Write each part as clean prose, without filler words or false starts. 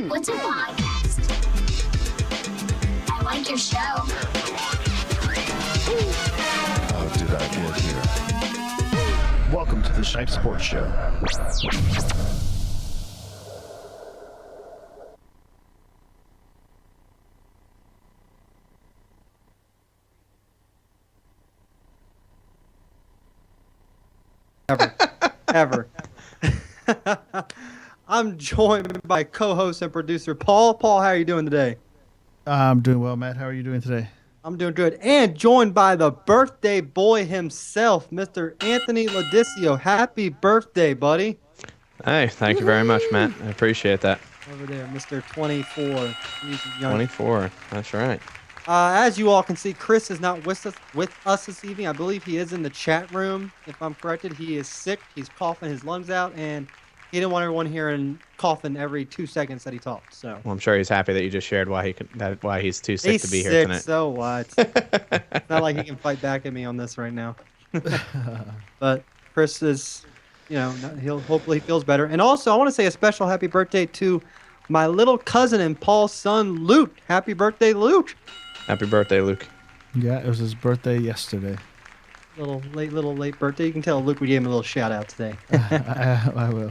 What's a podcast? I like your show. How did I get here? Welcome to the Shipe Sports Show. Ever. I'm joined by co-host and producer Paul. Paul, how are you doing today? I'm doing well, Matt. How are you doing today? I'm doing good. And joined by the birthday boy himself, Mr. Anthony Ladicio. Happy birthday, buddy. Hey, thank you very much, Matt. I appreciate that. Over there, Mr. 24. He's young. 24. That's right. As you all can see, Chris is not with us this evening. I believe he is in the chat room. If I'm corrected, he is sick. He's coughing his lungs out, and he didn't want everyone hearing coughing every 2 seconds that he talked. So, Well, I'm sure he's happy that you just shared why he's too sick to be here tonight. So what? It's not like he can fight back at me on this right now. But Chris is, he'll hopefully feels better. And also, I want to say a special happy birthday to my little cousin and Paul's son, Luke. Happy birthday, Luke. Happy birthday, Luke. Yeah, it was his birthday yesterday. Little late birthday. You can tell Luke we gave him a little shout out today. I will.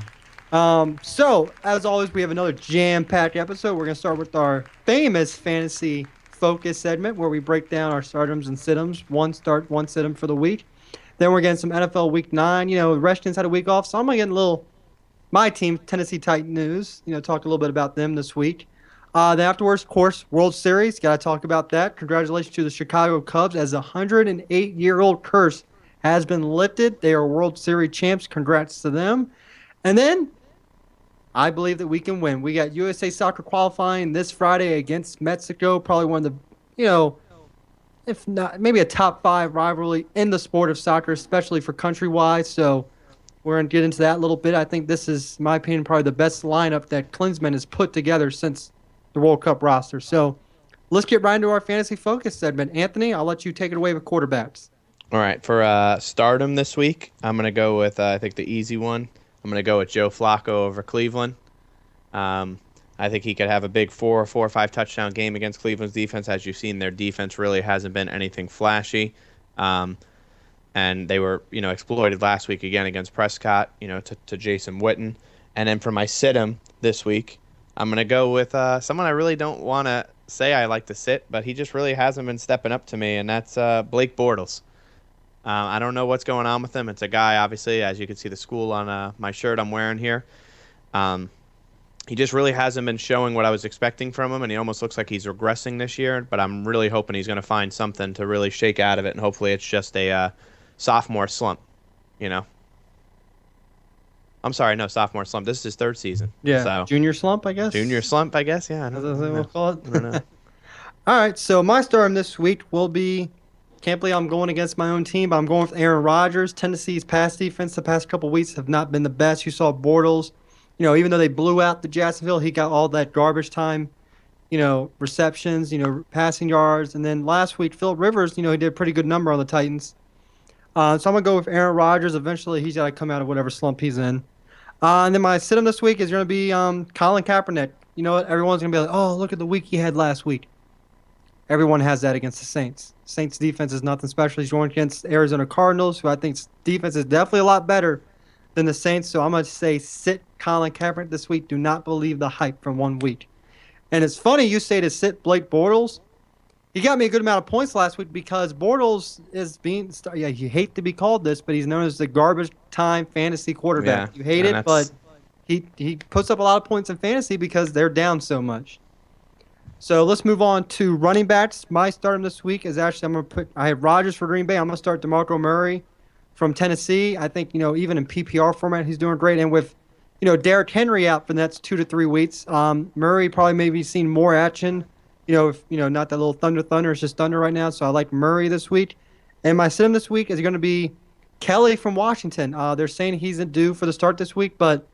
So, as always, we have another jam-packed episode. We're going to start with our famous fantasy focus segment where we break down our startums and situms. One start, one situm for the week. Then we're getting some NFL Week 9. The Redskins had a week off, so I'm going to get my team, Tennessee Titan news. Talk a little bit about them this week. Then afterwards, of course, World Series. Got to talk about that. Congratulations to the Chicago Cubs as a 108-year-old curse has been lifted. They are World Series champs. Congrats to them. And then I believe that we can win. We got USA Soccer qualifying this Friday against Mexico. Probably one of the, if not, maybe a top 5 rivalry in the sport of soccer, especially for country-wise. So we're going to get into that a little bit. I think this is, in my opinion, probably the best lineup that Klinsmann has put together since the World Cup roster. So let's get right into our fantasy focus segment. Anthony, I'll let you take it away with quarterbacks. All right, for stardom this week, I'm going to go with, I think, the easy one. I'm going to go with Joe Flacco over Cleveland. I think he could have a big 4 or 5 touchdown game against Cleveland's defense. As you've seen, their defense really hasn't been anything flashy. And they were, exploited last week again against Prescott, to Jason Witten. And then for my sit-em this week, I'm going to go with someone I really don't want to say I like to sit, but he just really hasn't been stepping up to me, and that's Blake Bortles. I don't know what's going on with him. It's a guy, obviously, as you can see the school on my shirt I'm wearing here. He just really hasn't been showing what I was expecting from him, and he almost looks like he's regressing this year, but I'm really hoping he's going to find something to really shake out of it, and hopefully it's just a sophomore slump, I'm sorry, no, sophomore slump. This is his 3rd season. Yeah, so, junior slump, I guess. Junior slump, I guess, yeah. That's what we'll call it. I don't know. All right, so my stardom this week will be, can't believe I'm going against my own team, but I'm going with Aaron Rodgers. Tennessee's pass defense the past couple weeks have not been the best. You saw Bortles, even though they blew out the Jacksonville, he got all that garbage time, receptions, passing yards. And then last week, Phillip Rivers, he did a pretty good number on the Titans. So I'm going to go with Aaron Rodgers. Eventually, he's got to come out of whatever slump he's in. And then my sit-em this week is going to be Colin Kaepernick. You know what? Everyone's going to be like, oh, look at the week he had last week. Everyone has that against the Saints. Saints defense is nothing special. He's going against Arizona Cardinals, who I think defense is definitely a lot better than the Saints. So I'm going to say sit Colin Kaepernick this week. Do not believe the hype from 1 week. And it's funny you say to sit Blake Bortles. He got me a good amount of points last week because Bortles is being, you hate to be called this, but he's known as the garbage time fantasy quarterback. Yeah, you hate it, but he puts up a lot of points in fantasy because they're down so much. So let's move on to running backs. My stardom this week is actually, I have Rodgers for Green Bay. I'm going to start DeMarco Murray from Tennessee. I think, even in PPR format, he's doing great. And with, Derrick Henry out for the next 2 to 3 weeks, Murray probably maybe seen more action. If not that little thunder, it's just thunder right now. So I like Murray this week. And my sit-em this week is going to be Kelly from Washington. They're saying he's due for the start this week, but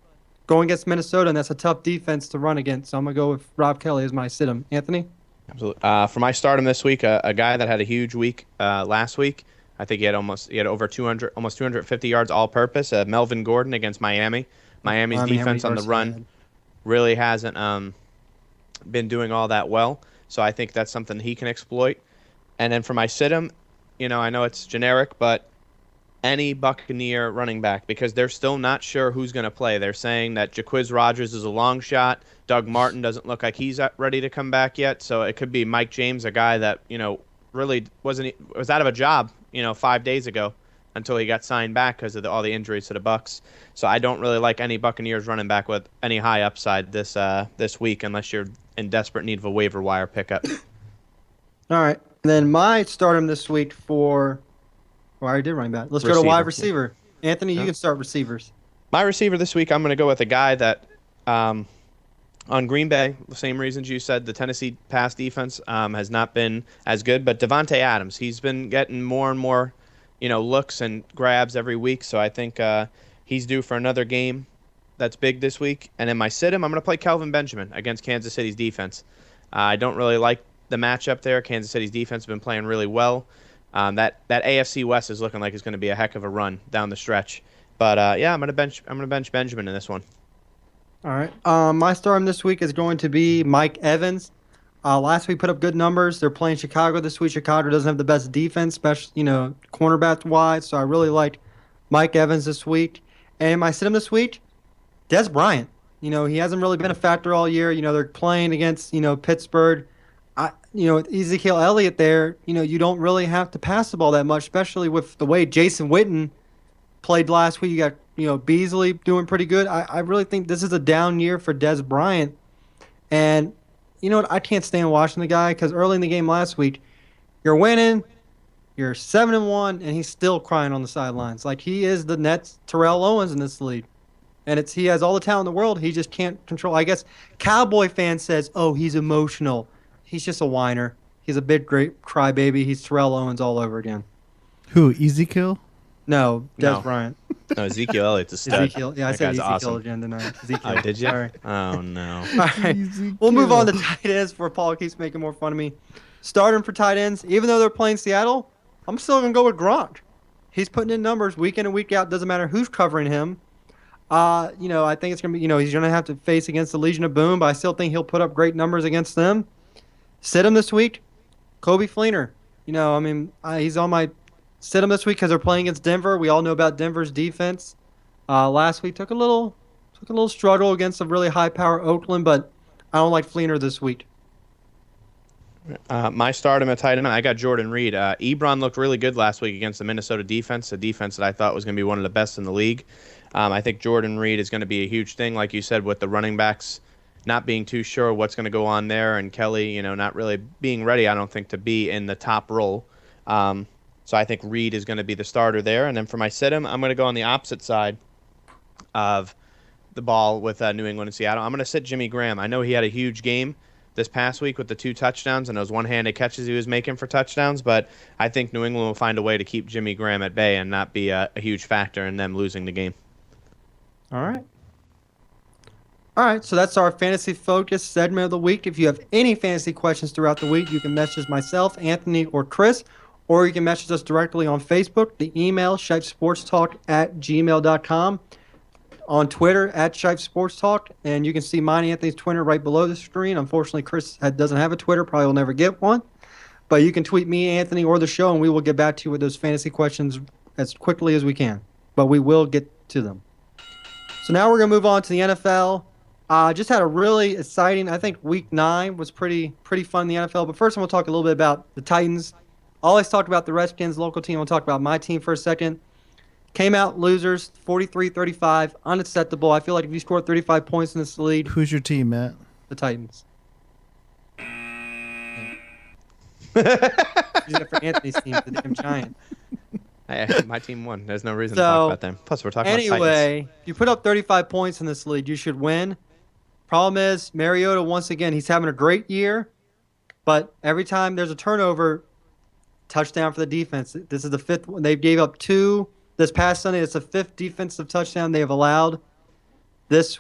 going against Minnesota, and that's a tough defense to run against. So I'm going to go with Rob Kelly as my sit-em. Anthony? Absolutely. For my stardom this week, a guy that had a huge week last week. I think he had over 250 yards all-purpose. Melvin Gordon against Miami. Miami's defense on the run really hasn't been doing all that well. So I think that's something he can exploit. And then for my sit-em, I know it's generic, but any Buccaneer running back, because they're still not sure who's going to play. They're saying that Jaquiz Rogers is a long shot. Doug Martin doesn't look like he's ready to come back yet. So it could be Mike James, a guy that, really was out of a job, 5 days ago until he got signed back because of all the injuries to the Bucs. So I don't really like any Buccaneers running back with any high upside this week unless you're in desperate need of a waiver wire pickup. All right. And then my stardom this week I already did running back. Let's go to wide receiver. Anthony, you can start receivers. My receiver this week, I'm going to go with a guy that on Green Bay, the same reasons you said, the Tennessee pass defense has not been as good, but Devontae Adams, he's been getting more and more, looks and grabs every week, so I think he's due for another game that's big this week. And in my sit-em, I'm going to play Kelvin Benjamin against Kansas City's defense. I don't really like the matchup there. Kansas City's defense has been playing really well. That AFC West is looking like it's going to be a heck of a run down the stretch. But I'm going to bench Benjamin in this one. All right. My stardom this week is going to be Mike Evans. Last week put up good numbers. They're playing Chicago this week. Chicago doesn't have the best defense, especially cornerback wise. So I really like Mike Evans this week. And my sit-em this week, Des Bryant. He hasn't really been a factor all year. They're playing against Pittsburgh. With Ezekiel Elliott there, you don't really have to pass the ball that much, especially with the way Jason Witten played last week. You got Beasley doing pretty good. I really think this is a down year for Des Bryant. And you know what? I can't stand watching the guy because early in the game last week, you're winning, you're 7-1, and he's still crying on the sidelines. Like he is the Nets' Terrell Owens in this league. And he has all the talent in the world. He just can't control. I guess Cowboy fan says, oh, he's emotional. He's just a whiner. He's a big, great crybaby. He's Terrell Owens all over again. Who, Ezekiel? No, Des No. Bryant. No, Ezekiel Elliott's a stud. Yeah, I That said guy's Ezekiel awesome. again tonight. Ezekiel. Oh, did you? Sorry. Oh, no. All right. We'll move on to tight ends before Paul keeps making more fun of me. Starting for tight ends, even though they're playing Seattle, I'm still going to go with Gronk. He's putting in numbers week in and week out. Doesn't matter who's covering him. I think it's going to be, he's going to have to face against the Legion of Boom, but I still think he'll put up great numbers against them. Sit him this week, Kobe Fleener. He's on my sit him this week because they're playing against Denver. We all know about Denver's defense. Last week took a little struggle against a really high power Oakland, but I don't like Fleener this week. My stardom at tight end, I got Jordan Reed. Ebron looked really good last week against the Minnesota defense, a defense that I thought was going to be one of the best in the league. I think Jordan Reed is going to be a huge thing, like you said, with the running backs not being too sure what's going to go on there, and Kelly, not really being ready, I don't think, to be in the top role. So I think Reed is going to be the starter there. And then for my sit-em, I'm going to go on the opposite side of the ball with New England and Seattle. I'm going to sit Jimmy Graham. I know he had a huge game this past week with the 2 touchdowns and those one-handed catches he was making for touchdowns, but I think New England will find a way to keep Jimmy Graham at bay and not be a huge factor in them losing the game. All right, so that's our fantasy focus segment of the week. If you have any fantasy questions throughout the week, you can message myself, Anthony, or Chris, or you can message us directly on Facebook. The email, shifesportstalk@gmail.com. On Twitter, @shifesportstalk. And you can see mine, Anthony's Twitter, right below the screen. Unfortunately, Chris doesn't have a Twitter, probably will never get one. But you can tweet me, Anthony, or the show, and we will get back to you with those fantasy questions as quickly as we can. But we will get to them. So now we're going to move on to the NFL. Just had a really exciting, I think week 9 was pretty fun in the NFL. But first, I'm going to talk a little bit about the Titans. Always talk about the Redskins, local team. I'll talk about my team for a second. Came out losers, 43-35, unacceptable. I feel like if you score 35 points in this league, Who's your team, Matt? the Titans. Use it for Anthony's team, the damn Giant. My team won. There's no reason to talk about them. Plus, we're talking about Titans. Anyway, if you put up 35 points in this league, you should win. Problem is, Mariota, once again, he's having a great year, but every time there's a turnover, touchdown for the defense. This is the 5th one. They gave up 2 this past Sunday. It's the 5th defensive touchdown they have allowed this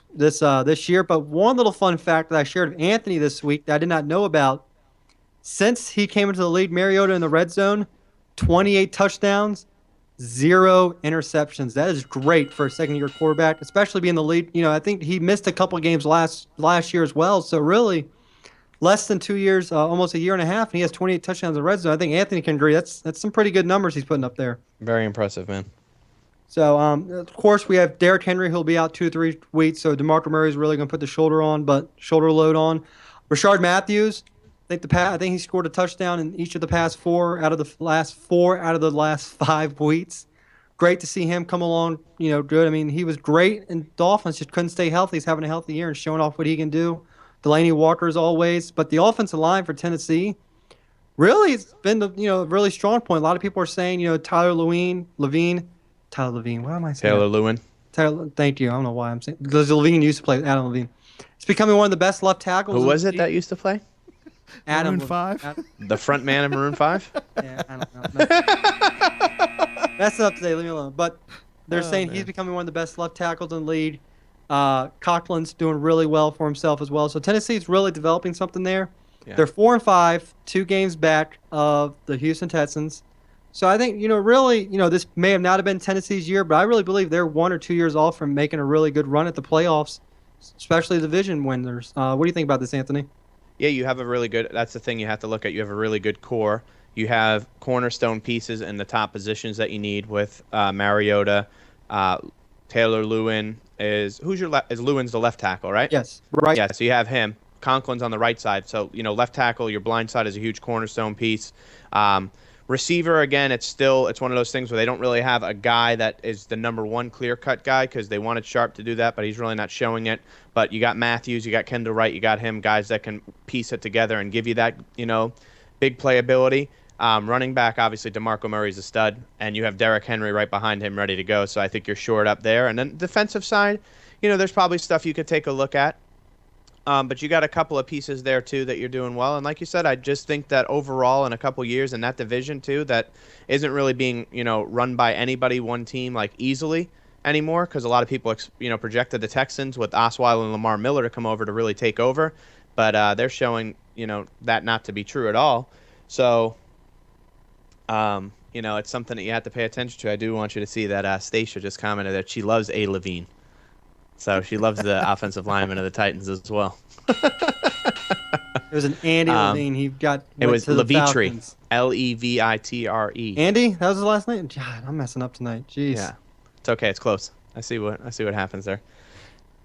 year. But one little fun fact that I shared with Anthony this week that I did not know about, since he came into the league, Mariota in the red zone, 28 touchdowns, 0 interceptions. That is great for a second-year quarterback, especially being the lead. I think he missed a couple games last year as well. So really, less than 2 years, almost a year and a half, and he has 28 touchdowns in red zone. I think Anthony can agree. That's some pretty good numbers he's putting up there. Very impressive, man. So, of course, we have Derrick Henry, who'll be out 2-3 weeks. So DeMarco Murray's really going to put the shoulder load on. Rashard Matthews, I think he scored a touchdown in each of the past four out of the last 5 weeks. Great to see him come along, good. I mean, he was great, and Dolphins just couldn't stay healthy. He's having a healthy year and showing off what he can do. Delaney Walker, as always. But the offensive line for Tennessee really has been the really strong point. A lot of people are saying, Tyler Levine. Why am I saying Taylor that? Lewin. Thank you. I don't know why I'm saying because Levine used to play with Adam Levine. He's becoming one of the best left tackles. Who was it that used to play? Adam Maroon 5? The front man of Maroon 5? Yeah, I don't know. That's up today. Leave me alone. But they're saying he's becoming one of the best left tackles in the league. Coughlin's doing really well for himself as well. So Tennessee's really developing something there. Yeah. They're 4-5, 2 games back of the Houston Texans. So I think, really, this may have not have been Tennessee's year, but I really believe they're 1 or 2 years off from making a really good run at the playoffs, especially division winners. What do you think about this, Anthony? Yeah, you have a really good – that's the thing you have to look at. You have a really good core. You have cornerstone pieces in the top positions that you need with Mariota. Taylor Lewin is – is Lewin's the left tackle, right? Yes, right. Yeah, so you have him. Conklin's on the right side. So, left tackle, your blind side is a huge cornerstone piece. Receiver, again, it's one of those things where they don't really have a guy that is the number one clear-cut guy because they wanted Sharp to do that, but he's really not showing it. But you got Matthews, you got Kendall Wright, you got him, guys that can piece it together and give you that, big playability. Running back, obviously, DeMarco Murray's a stud, and you have Derrick Henry right behind him ready to go, so I think you're shored up there. And then defensive side, there's probably stuff you could take a look at. But you got a couple of pieces there, too, that you're doing well. And like you said, I just think that overall in a couple years in that division, too, that isn't really being, run by anybody, one team, easily anymore because a lot of people, projected the Texans with Osweiler and Lamar Miller to come over to really take over. But they're showing, that not to be true at all. So, it's something that you have to pay attention to. I do want you to see that Stacia just commented that she loves A. Levine. So she loves the offensive lineman of the Titans as well. It was an Andy Levine. It was to the Levitre. Falcons. Levitre. Andy? That was his last name? God, I'm messing up tonight. Jeez. Yeah. It's okay. It's close. I see what happens there.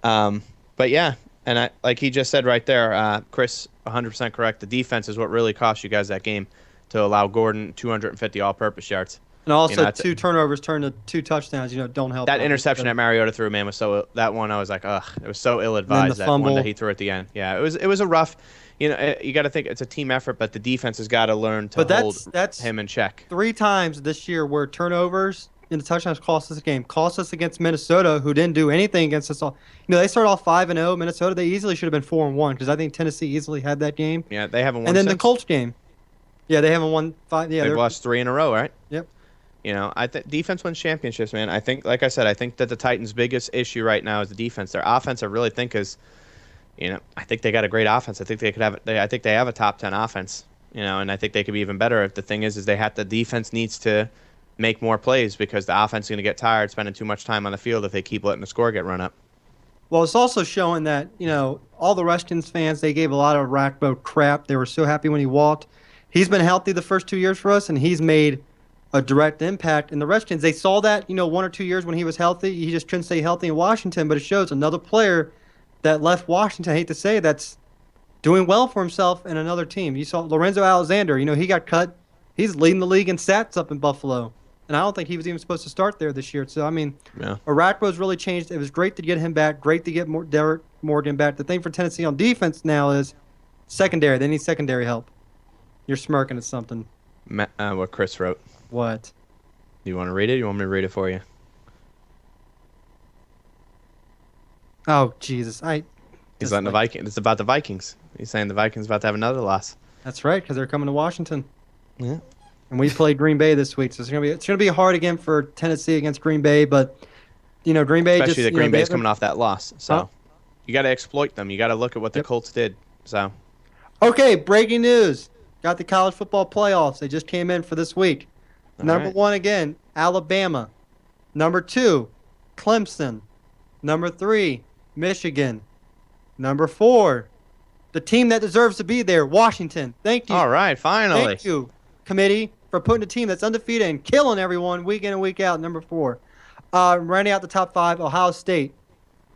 But yeah, and like he just said right there, Chris, 100% correct. The defense is what really cost you guys that game to allow Gordon 250 all-purpose yards. And also 2 turnovers turned to 2 touchdowns, don't help. That interception that Mariota threw, man, that one I was like, ugh, it was so ill-advised, that fumble. one that he threw at the end. Yeah, it was a rough, you got to think it's a team effort, but the defense has got to learn to hold him in check. 3 times this year where turnovers and the touchdowns cost us a game. Cost us against Minnesota, who didn't do anything against us all. They started off 5-0. Minnesota, they easily should have been 4-1 because I think Tennessee easily had that game. Yeah, they haven't won And then since. the Colts game. Yeah, they haven't won 5. Yeah, they've lost 3 in a row, right? Yep. I think defense wins championships, man. I think, like I said, I think that the Titans' biggest issue right now is the defense. Their offense, I really think is, I think they got a great offense. I think they could have. I think they have a top 10 offense. And I think they could be even better. If the thing is the defense needs to make more plays because the offense is going to get tired spending too much time on the field if they keep letting the score get run up. Well, it's also showing that all the Redskins fans, they gave a lot of Rackbo crap. They were so happy when he walked. He's been healthy the first 2 years for us, and he's made a direct impact. And the Redskins, they saw that, 1 or 2 years when he was healthy. He just couldn't stay healthy in Washington, but it shows another player that left Washington, I hate to say, that's doing well for himself in another team. You saw Lorenzo Alexander, he got cut. He's leading the league in stats up in Buffalo. And I don't think he was even supposed to start there this year. So, Arakpo's really changed. It was great to get him back. Great to get Derek Morgan back. The thing for Tennessee on defense now is secondary. They need secondary help. You're smirking at something. What Chris wrote. What? You want to read it? You want me to read it for you? Oh, Jesus. He's letting the Vikings. It's about the Vikings. He's saying the Vikings about to have another loss. That's right, because they're coming to Washington. Yeah. And we played Green Bay this week, so it's gonna be hard again for Tennessee against Green Bay. But Green Bay especially just Green Bay's coming off that loss, so you got to exploit them. You got to look at what the Colts did. So. Okay, breaking news. Got the college football playoffs. They just came in for this week. Number 1 again, Alabama. Number 2, Clemson. Number 3, Michigan. Number 4, the team that deserves to be there, Washington. Thank you. All right, finally. Thank you, committee, for putting a team that's undefeated and killing everyone week in and week out. Number 4. Rounding out the top 5, Ohio State.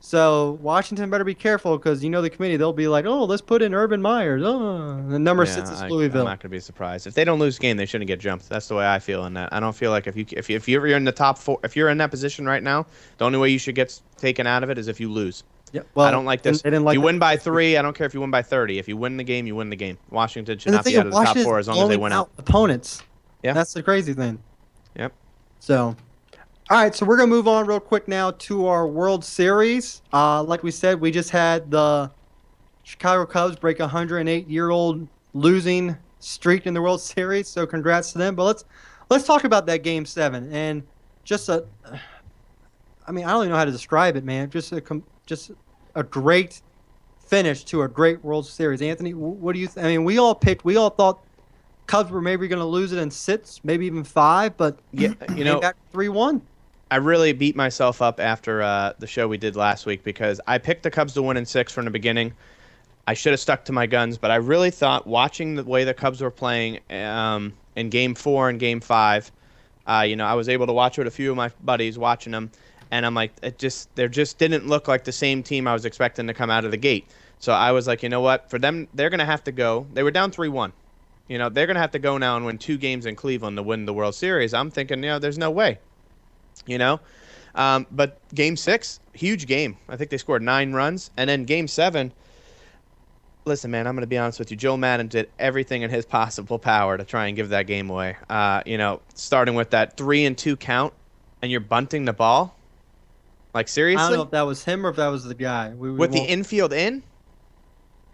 So Washington better be careful because the committee, they'll be like, oh, let's put in Urban Myers. Oh, and then number 6 is Louisville. I'm not going to be surprised if they don't lose the game. They shouldn't get jumped. That's the way I feel in that. I don't feel like if you're in the top 4, if you're in that position right now, the only way you should get taken out of it is if you lose. Yeah, well, I don't like this. They didn't like you that. win by 3. I don't care if you win by 30. If you win the game, you win the game. Washington should And the not be thing out is, of the top Washington's 4 as long as they win out. opponents. Yeah. That's the crazy thing. Yep. So, all right, so we're going to move on real quick now to our World Series. Like we said, we just had the Chicago Cubs break a 108-year-old losing streak in the World Series, so congrats to them. But let's talk about that Game 7. And just I don't even know how to describe it, man. Just a great finish to a great World Series. Anthony, what do you we all thought Cubs were maybe going to lose it in 6, maybe even 5, but Yeah, came back 3-1. I really beat myself up after the show we did last week because I picked the Cubs to win in 6 from the beginning. I should have stuck to my guns, but I really thought watching the way the Cubs were playing in Game 4 and Game 5, I was able to watch with a few of my buddies watching them, and I'm like, they just didn't look like the same team I was expecting to come out of the gate. So I was like, you know what? For them, they're going to have to go. They were down 3-1. They're going to have to go now and win 2 games in Cleveland to win the World Series. I'm thinking, there's no way. But Game 6, huge game. I think they scored 9 runs. And then Game 7, listen, man, I'm going to be honest with you. Joe Madden did everything in his possible power to try and give that game away. Starting with that 3-2 count, and you're bunting the ball. Like, seriously? I don't know if that was him or if that was the guy. With the infield in?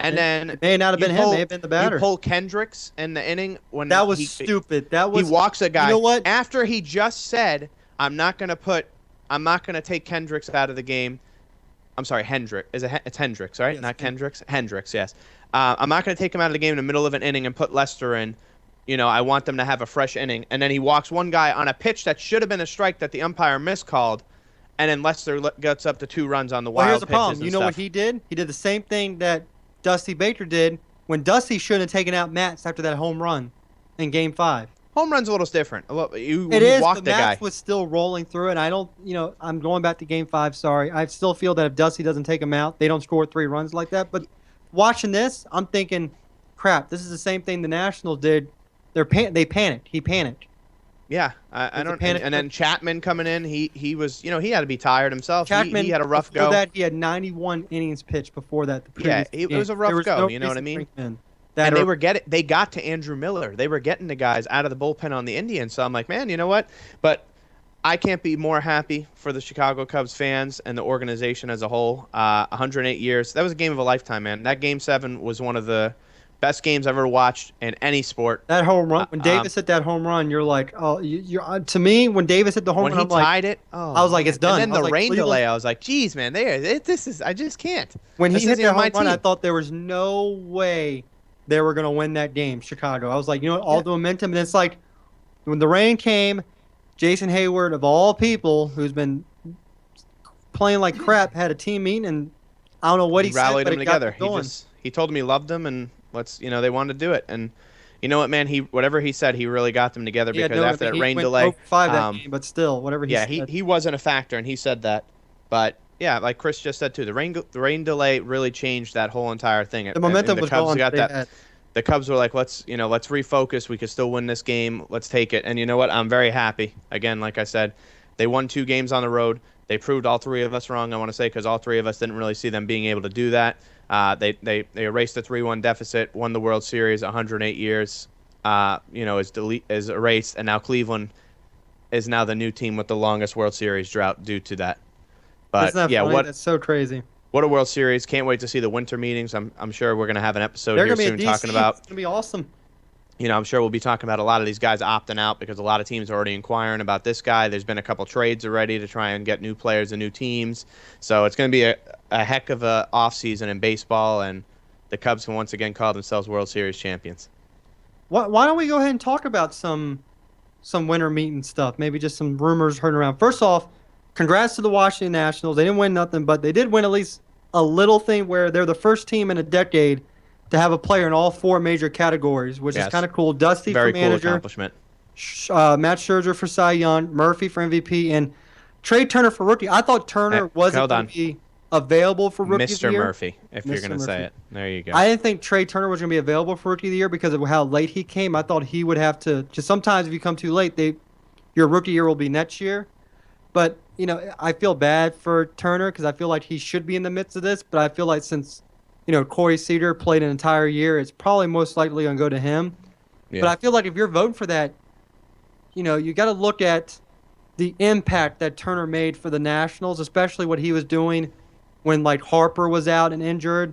And then it may not have been him. It may have been the batter. You pull Kendricks in the inning when that was stupid. That was he walks a guy. You know what? After he just said, I'm not going to take Kendricks out of the game. I'm sorry, Hendrick. It's Hendricks, right? Yes, Not Kendricks. Hendricks, yes. I'm not going to take him out of the game in the middle of an inning and put Lester in. I want them to have a fresh inning. And then he walks one guy on a pitch that should have been a strike that the umpire miscalled. And then Lester gets up to 2 runs on the wild here's the pitches problem. and You know stuff. what he did? He did the same thing that Dusty Baker did when Dusty shouldn't have taken out Matz after that home run in Game 5. Home run's a little different. You It is, walked but the guy. Matz was still rolling through, and I don't, I'm going back to Game 5, sorry. I still feel that if Dusty doesn't take him out, they don't score 3 runs like that. But watching this, I'm thinking, crap, this is the same thing the Nationals did. They panicked. He panicked. Yeah, I don't. And then Chapman coming in, he was, he had to be tired himself. Chapman, he had a rough before go. that, he had 91 innings pitched before that. It was a rough go. You know what I mean? And they got to Andrew Miller. They were getting the guys out of the bullpen on the Indians. So I'm like, man, you know what? But I can't be more happy for the Chicago Cubs fans and the organization as a whole. 108 years. That was a game of a lifetime, man. That Game 7 was one of the best games I've ever watched in any sport. That home run, when Davis hit that home run, you're like, oh, to me, when Davis hit the home run, when he tied it, I was like, it's done. And then the rain delay, I was like, geez, man, I just can't. When he hit that home run, I thought there was no way they were going to win that game, Chicago. I was like, all the momentum. And it's like, when the rain came, Jason Hayward, of all people, who's been playing like crap, had a team meeting, and I don't know what he said, rallied but them it got together. them going. He told them he loved them, and they wanted to do it. And you know what, man? Whatever he said, he really got them together because after that rain delay, 5 that game, but still, whatever he said. Yeah, he wasn't a factor, and he said that. But yeah, like Chris just said too, the rain delay really changed that whole entire thing. The momentum was gone. The Cubs were like, let's refocus. We could still win this game. Let's take it. And you know what? I'm very happy. Again, like I said, they won 2 games on the road. They proved all 3 of us wrong, I want to say, because all 3 of us didn't really see them being able to do that. They erased the 3-1 deficit, won the World Series, 108 years, is erased, and now Cleveland is now the new team with the longest World Series drought due to that. But yeah, funny? That's so crazy. What a World Series! Can't wait to see the winter meetings. I'm sure we're gonna have an episode here soon talking about. It's gonna be awesome. I'm sure we'll be talking about a lot of these guys opting out because a lot of teams are already inquiring about this guy. There's been a couple trades already to try and get new players and new teams. So it's going to be a heck of a offseason in baseball, and the Cubs can once again call themselves World Series champions. Why don't we go ahead and talk about some winter meeting stuff? Maybe just some rumors heard around. First off, congrats to the Washington Nationals. They didn't win nothing, but they did win at least a little thing where they're the first team in a decade to have a player in all 4 major categories, which is Yes. kind of cool. Dusty Very for cool manager, accomplishment. Matt Scherzer for Cy Young, Murphy for MVP, and Trey Turner for rookie. I thought Turner wasn't hold going on. to be available for rookie of the Mr. year. Murphy, if you're Mr. going to say Murphy. it. There you go. I didn't think Trey Turner was going to be available for rookie of the year because of how late he came. I thought he would have to. Just sometimes if you come too late, your rookie year will be next year. But I feel bad for Turner because I feel like he should be in the midst of this. But I feel like since Corey Seager played an entire year, it's probably most likely going to go to him. Yeah. But I feel like if you're voting for that, you got to look at the impact that Turner made for the Nationals, especially what he was doing when like Harper was out and injured,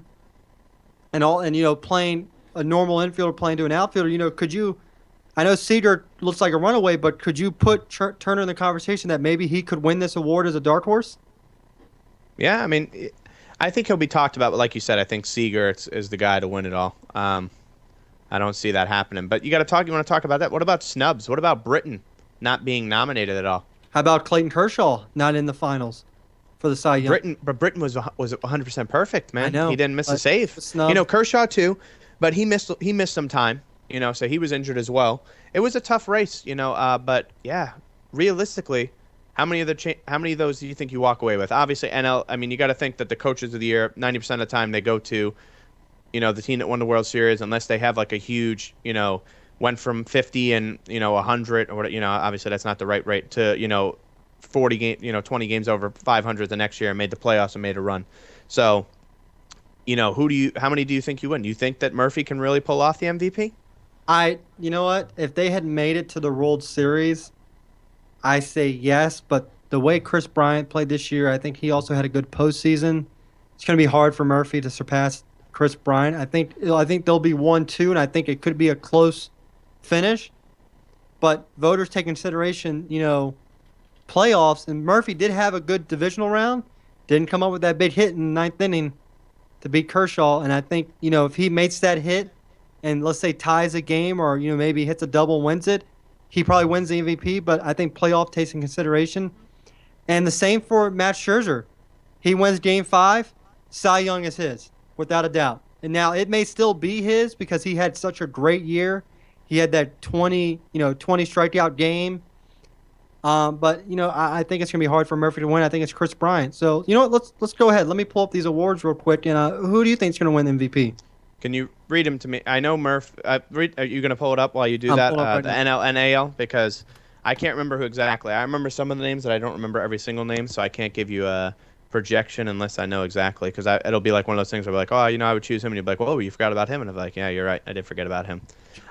and playing a normal infielder playing to an outfielder. Could you? I know Seager looks like a runaway, but could you put Turner in the conversation that maybe he could win this award as a dark horse? Yeah, I mean, I think he'll be talked about, but like you said, I think Seager is the guy to win it all. I don't see that happening. But you want to talk about that? What about snubs? What about Britton not being nominated at all? How about Clayton Kershaw not in the finals for the Cy Young? Britton was 100% perfect, man. I know, He didn't miss a but save. snub. Kershaw too, but he missed some time. So he was injured as well. It was a tough race, but yeah, realistically, how many of those do you think you walk away with? Obviously, NL. I mean, you got to think that the coaches of the year, 90% of the time, they go to, the team that won the World Series, unless they have like a huge, went from 50 and 100 or obviously that's not the right rate to 40 game, 20 games over 500 the next year and made the playoffs and made a run. So, how many do you think you win? You think that Murphy can really pull off the MVP? You know what? If they had made it to the World Series, I say yes. But the way Chris Bryant played this year, I think he also had a good postseason. It's going to be hard for Murphy to surpass Chris Bryant. I think they'll be 1-2, and I think it could be a close finish. But voters take consideration, playoffs, and Murphy did have a good divisional round. Didn't come up with that big hit in the ninth inning to beat Kershaw. And I think, if he makes that hit, and let's say ties a game or maybe hits a double and wins it, he probably wins the MVP. But I think playoff takes in consideration. And the same for Matt Scherzer. He wins Game 5, Cy Young is his, without a doubt. And now it may still be his because he had such a great year. He had that 20 strikeout game. But I think it's gonna be hard for Murphy to win. I think it's Chris Bryant. So let's go ahead. Let me pull up these awards real quick. And who do you think is gonna win MVP? Can you read them to me? I know Murph. Are you going to pull it up while you do I'm that? pulling up right The now. NL, NAL, because I can't remember who exactly. I remember some of the names, but I don't remember every single name, so I can't give you a projection unless I know exactly. Because it'll be like one of those things where I'm like, I would choose him, and you'll be like, well, you forgot about him, and I'm like, yeah, you're right, I did forget about him.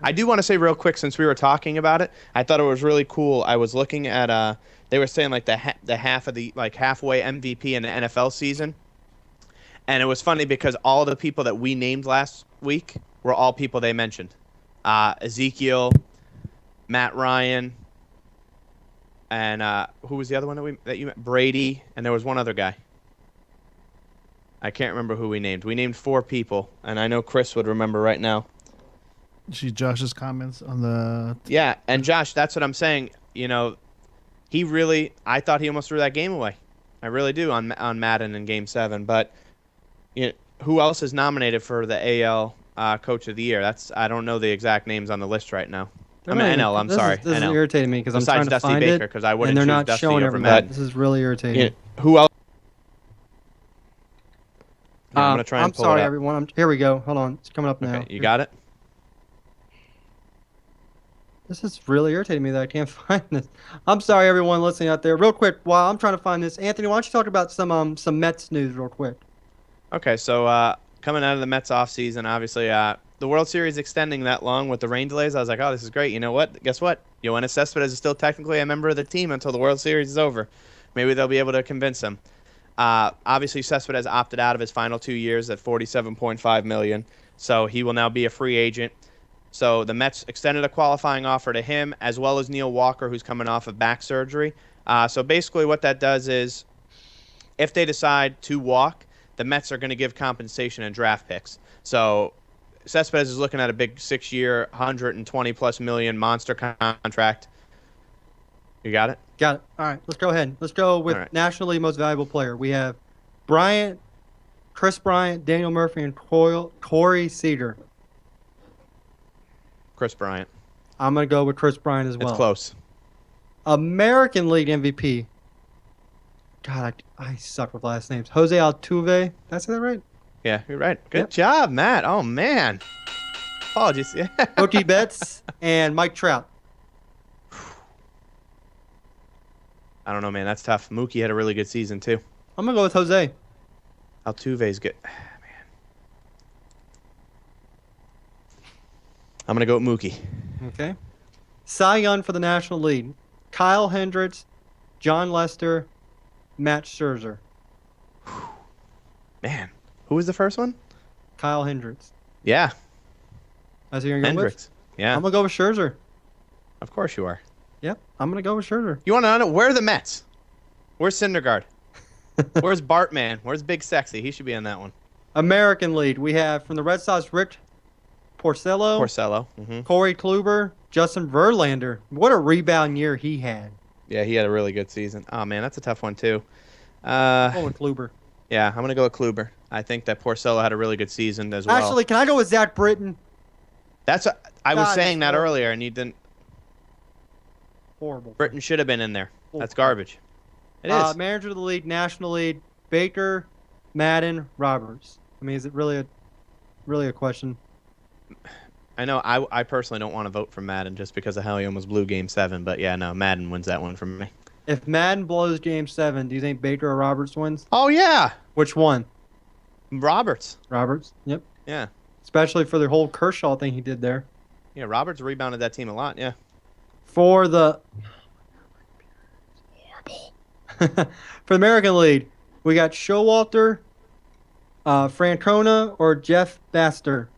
I do want to say real quick, since we were talking about it, I thought it was really cool. I was looking at they were saying like the half of the halfway MVP in the NFL season. And it was funny because all the people that we named last week were all people they mentioned. Ezekiel, Matt Ryan, and who was the other one that you met? Brady, and there was one other guy. I can't remember who we named. We named 4 people, and I know Chris would remember right now. See Josh's comments on the. Yeah, and Josh, that's what I'm saying. I thought he almost threw that game away. I really do on Madden in Game 7, but who else is nominated for the AL Coach of the Year? I don't know the exact names on the list right now. NL. I'm sorry. This is NL. irritating me because I'm Besides trying to Dusty find Baker, it, 'cause I and wouldn't they're choose not Dusty showing over everybody. Madden. This is really irritating. Who else? I'm gonna try and I'm pull sorry, it up. everyone. Here we go. Hold on. It's coming up now. Okay, you got it? This is really irritating me that I can't find this. I'm sorry, everyone listening out there. Real quick, while I'm trying to find this, Anthony, why don't you talk about some Mets news real quick? Okay, so coming out of the Mets offseason, obviously the World Series extending that long with the rain delays, I was like, oh, this is great. You know what? Guess what? Yoenis Cespedes is still technically a member of the team until the World Series is over. Maybe they'll be able to convince him. Obviously, Cespedes opted out of his final 2 years at $47.5 million, so he will now be a free agent. So the Mets extended a qualifying offer to him, as well as Neil Walker, who's coming off of back surgery. So basically what that does is, if they decide to walk, the Mets are going to give compensation and draft picks. So Cespedes is looking at a big 6-year, $120+ million monster contract. You got it? Got it. All right, let's go ahead. Let's go with All right. National League Most Valuable Player. We have Bryant, Chris Bryant, Daniel Murphy, and Corey Seager. Chris Bryant. I'm going to go with Chris Bryant as well. It's close. American League MVP. God, I suck with last names. Jose Altuve. Did I say that right? Yeah, you're right. Good Yep. job, Matt. Oh, man. Apologies. Yeah. Mookie Betts and Mike Trout. I don't know, man. That's tough. Mookie had a really good season, too. I'm going to go with Jose. Altuve's good. Man. I'm going to go with Mookie. Okay. Cy Young for the National League. Kyle Hendricks, John Lester, Matt Scherzer. Man. Who was the first one? Kyle Hendricks. Yeah. That's who you're going to go with? Hendricks. Yeah. I'm going to go with Scherzer. Of course you are. Yep, I'm going to go with Scherzer. You want to know where are the Mets? Where's Syndergaard? Where's Bartman? Where's Big Sexy? He should be in that one. American League, we have from the Red Sox, Rick Porcello, Porcello. Mm-hmm. Corey Kluber, Justin Verlander. What a rebound year he had. Yeah, he had a really good season. Oh, man, that's a tough one, too. Oh, with Kluber. Yeah, I'm going to go with Kluber. I think that Porcello had a really good season as well. Actually, can I go with Zach Britton? I was God, saying that it's earlier, and you didn't. Horrible. Britain should have been in there. That's garbage. It is. Manager of the league, National League, Baker, Madden, Roberts. I mean, is it really a question? I know. I personally don't want to vote for Madden just because of how he almost blew Game 7. But yeah, no, Madden wins that one for me. If Madden blows Game 7, do you think Baker or Roberts wins? Oh yeah, Which one? Roberts. Roberts. Yep. Yeah, Especially for the whole Kershaw thing he did there. yeah. Roberts rebounded that team a lot. Yeah. For the horrible. For the American League, we got Showalter, Francona, or Jeff Bannister.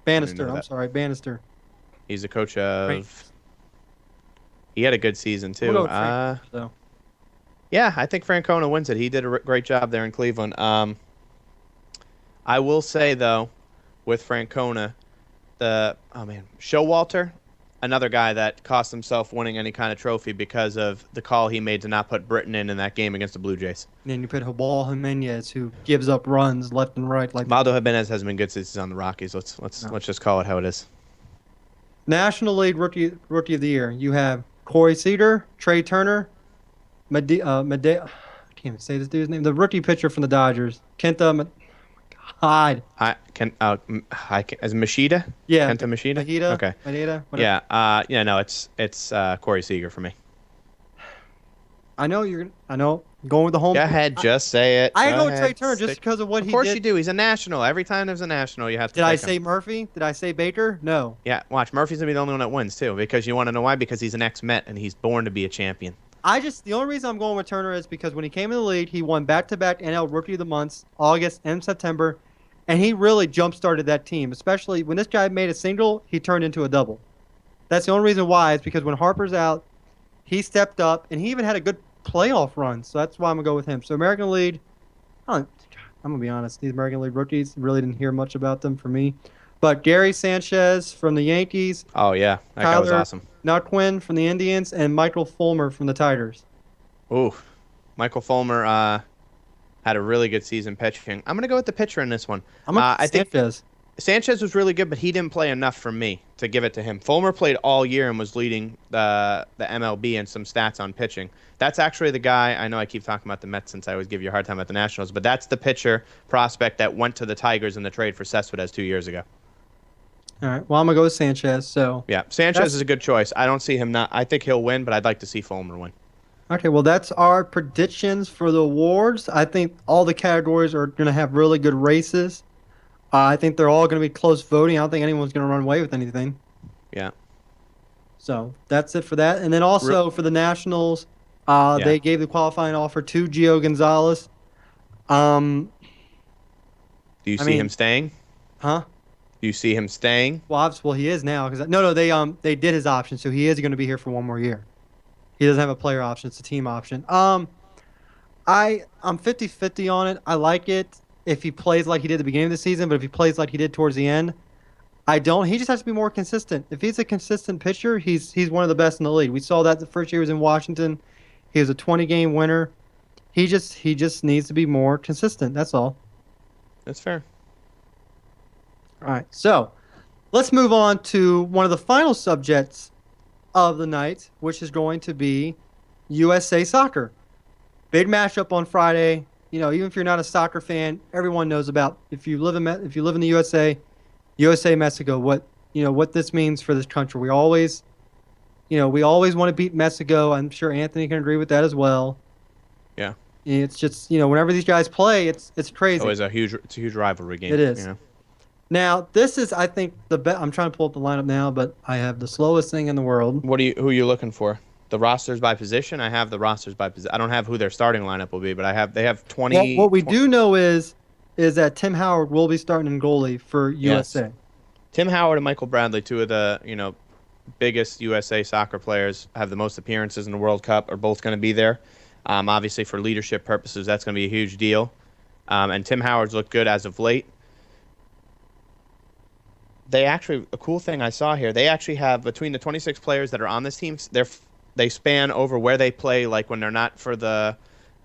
know I'm that. sorry, Bannister. He's the coach of. Rangers. He had a good season too. We'll go with Rangers, though. Yeah, I think Francona wins it. He did a great job there in Cleveland. I will say though, with Francona, Showalter, another guy that cost himself winning any kind of trophy because of the call he made to not put Britton in that game against the Blue Jays. And then you put Jabal Jimenez, who gives up runs left and right. Like Maldo Jimenez hasn't been good since he's on the Rockies. Let's just call it how it is. National League Rookie of the Year. You have Corey Seager, Trey Turner, I can't even say this dude's name. The rookie pitcher from the Dodgers, Kenta. God. As Machida? Yeah. Kenta Machida? Mahida. Okay. Mahida, whatever. Yeah. No, it's Corey Seager for me. I know. Going with the home. Go ahead, just say it. I go ahead, with Trey Turner just stick- because of what he did. Of course you do. He's a national. Every time there's a national, you have to. Did I pick him. say Murphy? Did I say Baker? No. Yeah, watch. Murphy's gonna be the only one that wins too, because you want to know why? Because he's an ex-Met and he's born to be a champion. The only reason I'm going with Turner is because when he came in the league, he won back-to-back NL Rookie of the Months, August and September, and he really jump-started that team. Especially when this guy made a single, he turned into a double. That's the only reason why. Is because when Harper's out, he stepped up, and he even had a good playoff run. So that's why I'm gonna go with him. So American League, I'm gonna be honest. These American League rookies really didn't hear much about them for me. But Gary Sanchez from the Yankees, Oh yeah, that guy was Tyler- awesome. Quinn from the Indians, and Michael Fulmer from the Tigers. Ooh, Michael Fulmer had a really good season pitching. I'm gonna go with the pitcher in this one. I'm gonna I think Sanchez. Sanchez was really good, but he didn't play enough for me to give it to him. Fulmer played all year and was leading the MLB in some stats on pitching. That's actually the guy. I know I keep talking about the Mets since I always give you a hard time about the Nationals, but that's the pitcher prospect that went to the Tigers in the trade for Cespedes 2 years ago. All right. Well, I'm gonna go with Sanchez. So Yeah, Sanchez is a good choice. I don't see him not. I think he'll win, but I'd like to see Fulmer win. okay. Well, that's our predictions for the awards. I think all the categories are gonna have really good races. I think they're all gonna be close voting. I don't think anyone's gonna run away with anything. Yeah. So that's it for that. And then also for the Nationals, they gave the qualifying offer to Gio Gonzalez. Do you see mean- him staying? Huh? Do you see him staying? Well, he is now because they did his option, so he is going to be here for one more year. He doesn't have a player option; it's a team option. I'm 50-50 on it. I like it if he plays like he did at the beginning of the season, but if he plays like he did towards the end, I don't. He just has to be more consistent. If he's a consistent pitcher, he's one of the best in the league. We saw that the first year he was in Washington. He was a 20-game winner. He just needs to be more consistent. That's all. That's fair. All right. So let's move on to one of the final subjects of the night, which is going to be USA Soccer. Big matchup on Friday. You know, even if you're not a soccer fan, everyone knows about if you live in the USA Mexico. What this means for this country. We always want to beat Mexico. I'm sure Anthony can agree with that as well. Yeah. It's just whenever these guys play, it's crazy. It's a huge rivalry game. It is. You know? Now, this is, I think, the best. I'm trying to pull up the lineup now, but I have the slowest thing in the world. Who are you looking for? The rosters by position? I have the rosters by position. I don't have who their starting lineup will be, but they have 20. What we do know is that Tim Howard will be starting in goalie for USA. Yes. Tim Howard and Michael Bradley, two of the biggest USA soccer players, have the most appearances in the World Cup, are both going to be there. Obviously, for leadership purposes, that's going to be a huge deal. And Tim Howard's looked good as of late. A cool thing I saw here, they actually have, between the 26 players that are on this team, they span over where they play, like when they're not for the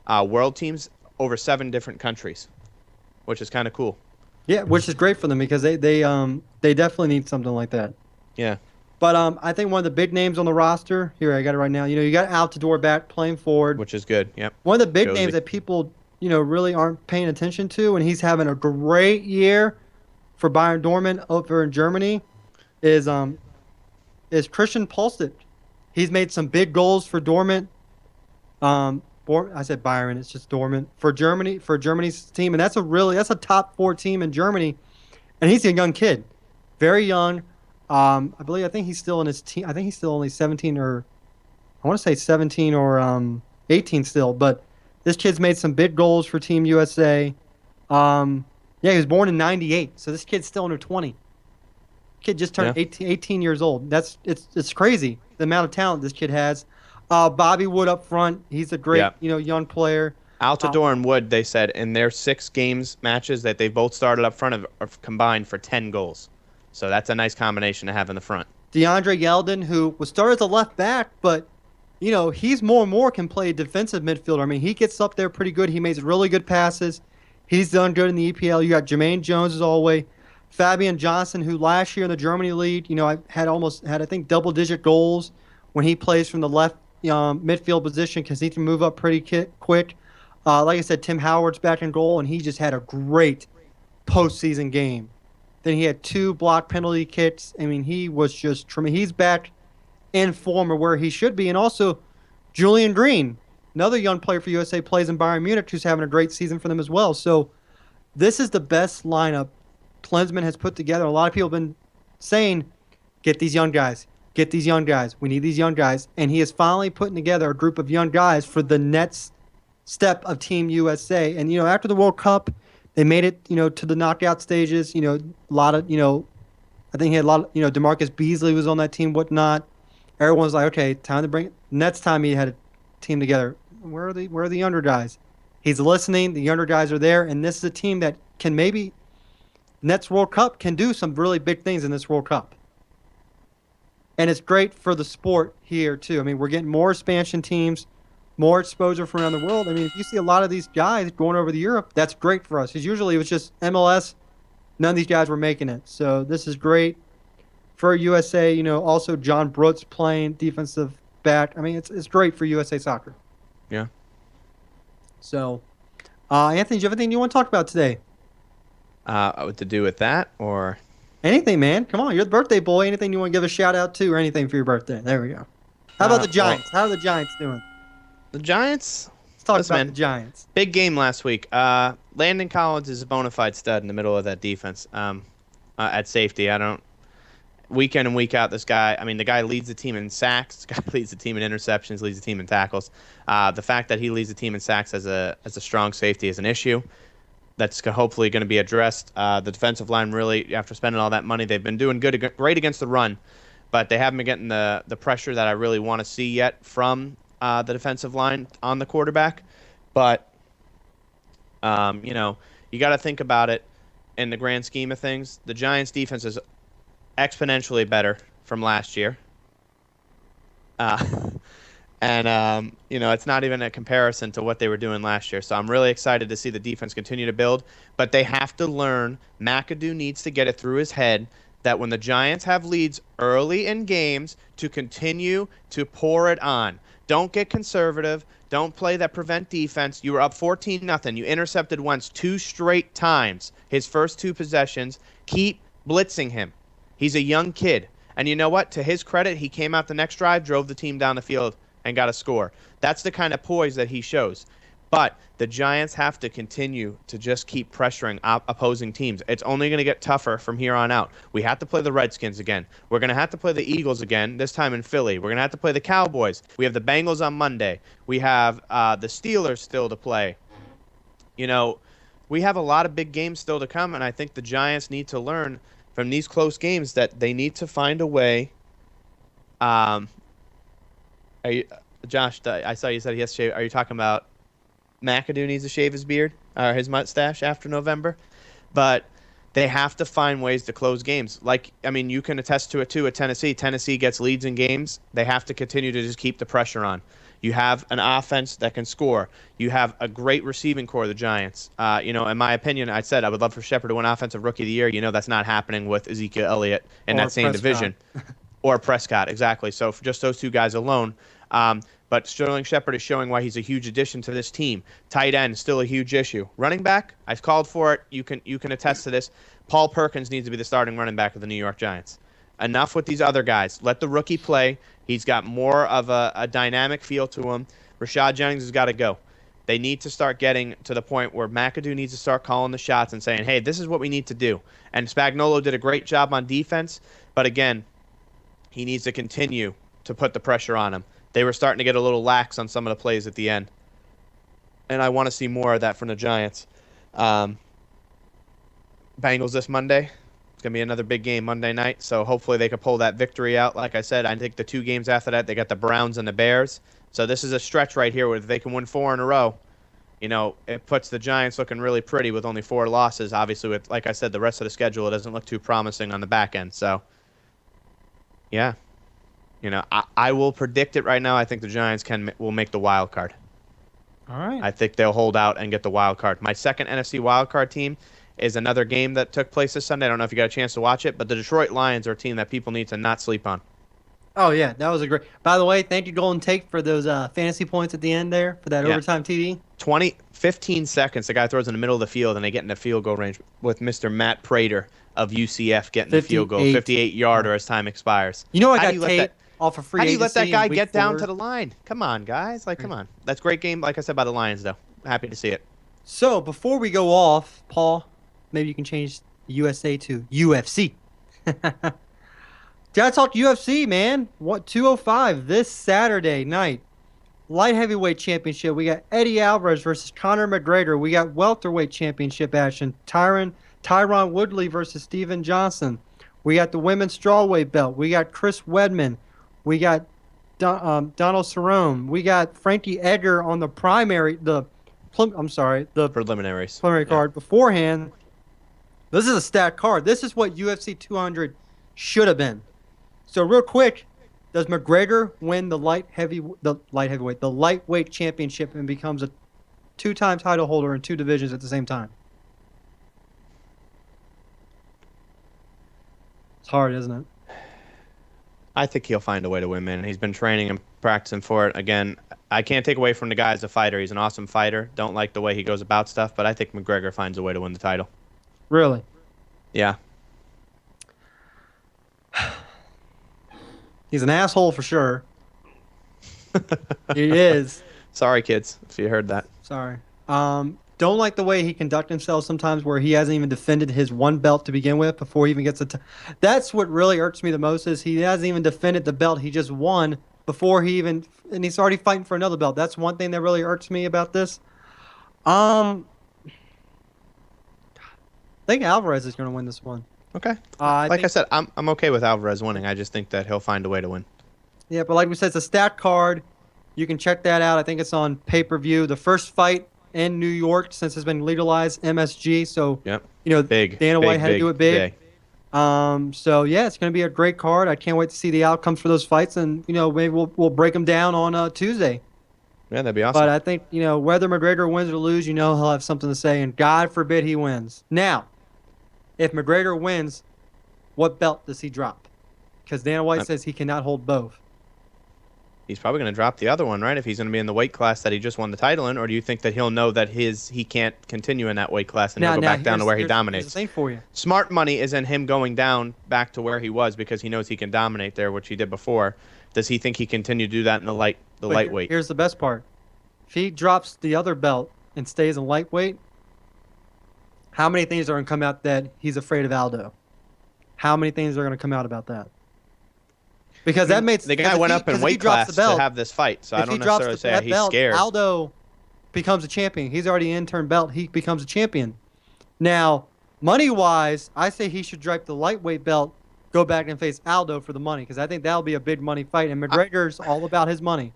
world teams, over 7 different countries, which is kind of cool. Yeah, which is great for them because they definitely need something like that. Yeah. But I think one of the big names on the roster, here I got it right now, you got Altidore back playing forward. Which is good, yep. One of the big names that people, really aren't paying attention to, and he's having a great year for Bayern Dortmund over in Germany, is Christian Pulisic. He's made some big goals for Dortmund. I said Bayern, it's just Dortmund for Germany's team, and that's a top 4 team in Germany, and he's a young kid, very young. I think he's still in his team. I think he's still only 17 or I want to say 17 or 18 still, but this kid's made some big goals for Team USA. Yeah, he was born in 98, so this kid's still under 20. Kid just turned 18 years old. It's crazy the amount of talent this kid has. Bobby Wood up front, he's a great young player. Altidore and Wood, they said in their 6 matches that they both started up front have combined for 10 goals. So that's a nice combination to have in the front. DeAndre Yeldon, who was started as a left back, but he's more and more can play defensive midfielder. I mean, he gets up there pretty good. He makes really good passes. He's done good in the EPL. You got Jermaine Jones as always. Fabian Johnson, who last year in the Germany league, had I think double-digit goals when he plays from the left midfield position because he can move up pretty quick. Like I said, Tim Howard's back in goal, and he just had a great postseason game. Then he had 2 blocked penalty kicks. I mean, he was just tremendous. He's back in form of where he should be. And also, Julian Green, another young player for USA, plays in Bayern Munich, who's having a great season for them as well. So this is the best lineup Klinsmann has put together. A lot of people have been saying, get these young guys. Get these young guys. We need these young guys. And he is finally putting together a group of young guys for the next step of Team USA. And, after the World Cup, they made it, to the knockout stages. A lot of, I think he had a lot of, DeMarcus Beasley was on that team, whatnot. Everyone's like, okay, time to bring it. Next time he had a team together, where are the younger guys? He's listening. The younger guys are there. And this is a team that can maybe, next World Cup, can do some really big things in this World Cup. And it's great for the sport here, too. I mean, we're getting more expansion teams, more exposure from around the world. I mean, if you see a lot of these guys going over to Europe, that's great for us. Because usually it was just MLS. None of these guys were making it. So this is great for USA. Also John Brooks playing defensive back. I mean, it's great for USA Soccer. Yeah. So, Anthony, do you have anything you want to talk about today? What to do with that or... Anything, man. Come on, you're the birthday boy. Anything you want to give a shout out to or anything for your birthday? There we go. How about the Giants? How are the Giants doing? The Giants? Let's talk about the Giants. Big game last week. Landon Collins is a bona fide stud in the middle of that defense at safety. Week in and week out, this guy, the guy leads the team in sacks. This guy leads the team in interceptions, leads the team in tackles. The fact that he leads the team in sacks as a strong safety is an issue. That's hopefully going to be addressed. The defensive line really, after spending all that money, they've been doing great against the run, but they haven't been getting the pressure that I really want to see yet from the defensive line on the quarterback. But, you got to think about it in the grand scheme of things. The Giants' defense is exponentially better from last year. And And, it's not even a comparison to what they were doing last year. So I'm really excited to see the defense continue to build. But they have to learn. McAdoo needs to get it through his head that when the Giants have leads early in games, to continue to pour it on. Don't get conservative. Don't play that prevent defense. You were up 14-0. You intercepted Wentz 2 straight times, his first 2 possessions. Keep blitzing him. He's a young kid. And you know what? To his credit, he came out the next drive, drove the team down the field, and got a score. That's the kind of poise that he shows. But the Giants have to continue to just keep pressuring opposing teams. It's only going to get tougher from here on out. We have to play the Redskins again. We're going to have to play the Eagles again, this time in Philly. We're going to have to play the Cowboys. We have the Bengals on Monday. We have the Steelers still to play. We have a lot of big games still to come, and I think the Giants need to learn from these close games that they need to find a way. Josh, I saw you said he has to shave. Are you talking about McAdoo needs to shave his beard or his mustache after November? But they have to find ways to close games. You can attest to it too at Tennessee. Tennessee gets leads in games. They have to continue to just keep the pressure on. You have an offense that can score. You have a great receiving core, the Giants. In my opinion, I said I would love for Shepard to win Offensive Rookie of the Year. That's not happening with Ezekiel Elliott in that same division. Or Prescott, exactly. So for just those 2 guys alone. But Sterling Shepard is showing why he's a huge addition to this team. Tight end, still a huge issue. Running back, I've called for it. You can attest to this. Paul Perkins needs to be the starting running back of the New York Giants. Enough with these other guys. Let the rookie play. He's got more of a dynamic feel to him. Rashad Jennings has got to go. They need to start getting to the point where McAdoo needs to start calling the shots and saying, hey, this is what we need to do. And Spagnuolo did a great job on defense. But again, he needs to continue to put the pressure on him. They were starting to get a little lax on some of the plays at the end. And I want to see more of that from the Giants. Bengals this Monday. It's going to be another big game Monday night. So hopefully they can pull that victory out. Like I said, I think the 2 games after that, they got the Browns and the Bears. So this is a stretch right here where they can win 4 in a row. It puts the Giants looking really pretty with only 4 losses. Obviously, with, like I said, the rest of the schedule, it doesn't look too promising on the back end. So, yeah. I will predict it right now. I think the Giants will make the wild card. All right. I think they'll hold out and get the wild card. My second NFC wild card team is another game that took place this Sunday. I don't know if you got a chance to watch it, but the Detroit Lions are a team that people need to not sleep on. Oh, yeah. That was a great. By the way, thank you, Golden Take, for those fantasy points at the end there for that overtime TD. 15 seconds, the guy throws in the middle of the field, and they get into field goal range with Mr. Matt Prater of UCF getting the field goal, 58-yarder as time expires. I got tape off of free agency. How do you let that guy get down to the line? Come on, guys. Come on. That's a great game, like I said, by the Lions, though. Happy to see it. So, before we go off, Paul, maybe you can change USA to UFC. Gotta talk UFC, man. 205 this Saturday night. Light heavyweight championship. We got Eddie Alvarez versus Conor McGregor. We got welterweight championship action. Tyron Woodley versus Steven Johnson. We got the women's strawweight belt. We got Chris Wedman. We got Donald Cerrone. We got Frankie Edgar on the preliminaries. Preliminary card beforehand. This is a stacked card. This is what UFC 200 should have been. So real quick, does McGregor win the lightweight championship and becomes a 2-time title holder in 2 divisions at the same time? It's hard, isn't it? I think he'll find a way to win, man. He's been training and practicing for it. Again, I can't take away from the guy as a fighter. He's an awesome fighter. Don't like the way he goes about stuff, but I think McGregor finds a way to win the title. Really? Yeah. He's an asshole for sure. He is. Sorry, kids, if you heard that. Sorry. Don't like the way he conducts himself sometimes where he hasn't even defended his one belt to begin with before he even gets That's what really irks me the most is he hasn't even defended the belt he just won before and he's already fighting for another belt. That's one thing that really irks me about this. I think Alvarez is going to win this one. Okay. I said, I'm okay with Alvarez winning. I just think that he'll find a way to win. Yeah, but like we said, it's a stat card. You can check that out. I think it's on pay-per-view. The first fight in New York since it's been legalized, MSG. So, yep. Dana White had to do it big. So yeah, it's going to be a great card. I can't wait to see the outcomes for those fights, and maybe we'll break them down on Tuesday. Yeah, that'd be awesome. But I think whether McGregor wins or loses, he'll have something to say, and God forbid he wins. Now, if McGregor wins, what belt does he drop? Because Dana White says he cannot hold both. He's probably going to drop the other one, right? If he's going to be in the weight class that he just won the title in, or do you think that he'll know that he can't continue in that weight class and he'll go back down to where he dominates? Here's the thing for you. Smart money is in him going down back to where he was because he knows he can dominate there, which he did before. Does he think he continue to do that in the lightweight? Here's the best part. If he drops the other belt and stays in lightweight, how many things are going to come out that he's afraid of Aldo? How many things are going to come out about that? Because that makes the guy went up in weight class to have this fight, so I don't necessarily say he's scared. Aldo becomes a champion. He's already an intern belt. He becomes a champion. Now, money-wise, I say he should drop the lightweight belt, go back and face Aldo for the money, because I think that'll be a big money fight. And McGregor's all about his money.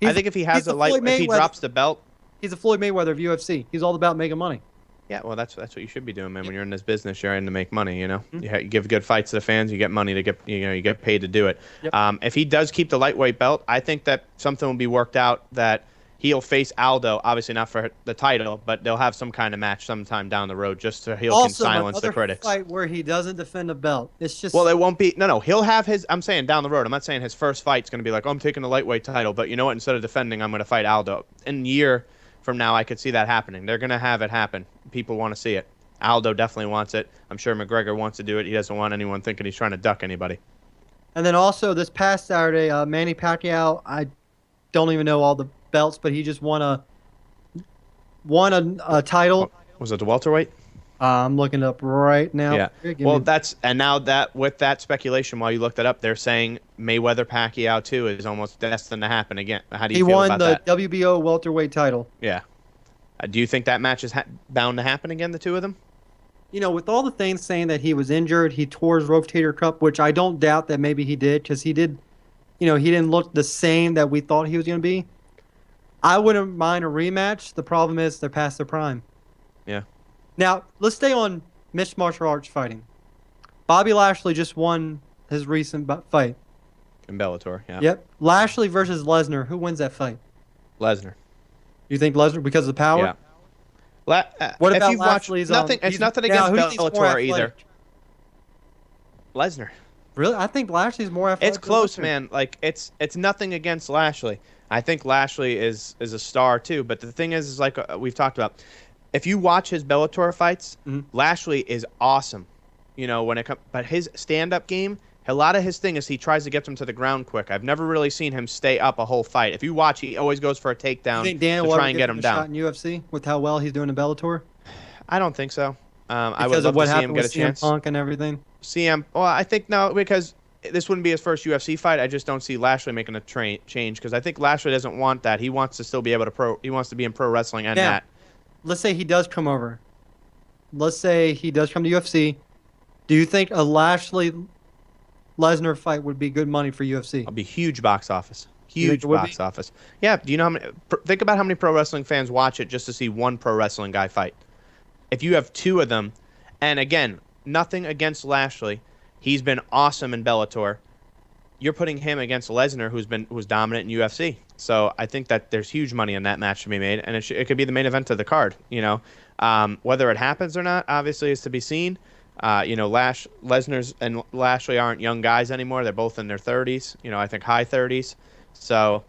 I think if he has if he drops the belt, he's a Floyd Mayweather of UFC. He's all about making money. Yeah, well, that's what you should be doing, man. When you're in this business, you're in to make money. You give good fights to the fans, you get money to get you get paid to do it. Yep. If he does keep the lightweight belt, I think that something will be worked out that he'll face Aldo, obviously not for the title, but they'll have some kind of match sometime down the road just so he can silence the critics. Fight where he doesn't defend a belt. It's just it won't be he'll have his. I'm saying down the road. I'm not saying his first fight's going to be like, I'm taking the lightweight title, but you know what? Instead of defending, I'm going to fight Aldo. In a year from now, I could see that happening. They're going to have it happen. People want to see it. Aldo definitely wants it. I'm sure McGregor wants to do it. He doesn't want anyone thinking he's trying to duck anybody. And then also this past Saturday, Manny Pacquiao, I don't even know all the belts, but he just won a title. Was it the welterweight? I'm looking it up right now. Yeah. Well, now that with that speculation, while you looked it up, they're saying Mayweather Pacquiao too is almost destined to happen again. How do you feel about that? He won the WBO welterweight title. Yeah. Do you think that match is bound to happen again, the two of them? With all the things saying that he was injured, he tore his rotator cuff, which I don't doubt that maybe he did, because he did, he didn't look the same that we thought he was going to be. I wouldn't mind a rematch. The problem is they're past their prime. Yeah. Now, let's stay on mixed martial arts fighting. Bobby Lashley just won his recent fight. In Bellator, yeah. Yep. Lashley versus Lesnar. Who wins that fight? Lesnar. You think Lesnar because of the power? Yeah. What if about you've watched Lashley's? It's nothing against Bellator either. Lesnar. Really? I think Lashley's more athletic. It's close, man. Like it's nothing against Lashley. I think Lashley is a star too. But the thing is like we've talked about, if you watch his Bellator fights, Lashley is awesome. When it comes, but his stand-up game, a lot of his thing is he tries to get them to the ground quick. I've never really seen him stay up a whole fight. If you watch, he always goes for a takedown to try and get him down. Shot in UFC with how well he's doing in Bellator? I don't think so. I Because would love of what to see him happened get a with CM chance. Punk and everything. Well, I think no, because this wouldn't be his first UFC fight. I just don't see Lashley making a change because I think Lashley doesn't want that. He wants to still be able to He wants to be in pro wrestling and that. Let's say he does come over. Let's say he does come to UFC. Do you think a Lashley Lesnar fight would be good money for UFC? It'll be huge box office. Huge box office. Yeah. Do you know how many? Think about how many pro wrestling fans watch it just to see one pro wrestling guy fight. If you have two of them, and again, nothing against Lashley, he's been awesome in Bellator. You're putting him against Lesnar, who's dominant in UFC. So I think that there's huge money in that match to be made, and it could be the main event of the card. Whether it happens or not, obviously, is to be seen. Lesnar's and Lashley aren't young guys anymore. They're both in their 30s. I think high 30s. So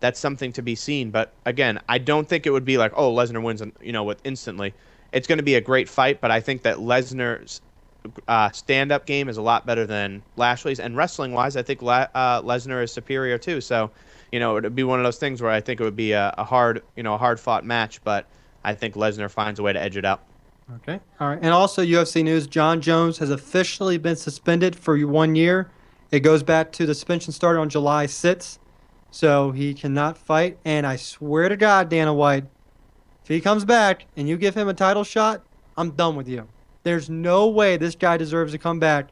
that's something to be seen. But again, I don't think it would be like, oh, Lesnar wins, with instantly. It's going to be a great fight, but I think that Lesnar's stand-up game is a lot better than Lashley's, and wrestling-wise, I think Lesnar is superior too. So, it would be one of those things where I think it would be a hard-fought match, but I think Lesnar finds a way to edge it out. Okay. All right. And also UFC news, John Jones has officially been suspended for 1 year. It goes back to the suspension started on July 6th, so he cannot fight. And I swear to God, Dana White, if he comes back and you give him a title shot, I'm done with you. There's no way this guy deserves to come back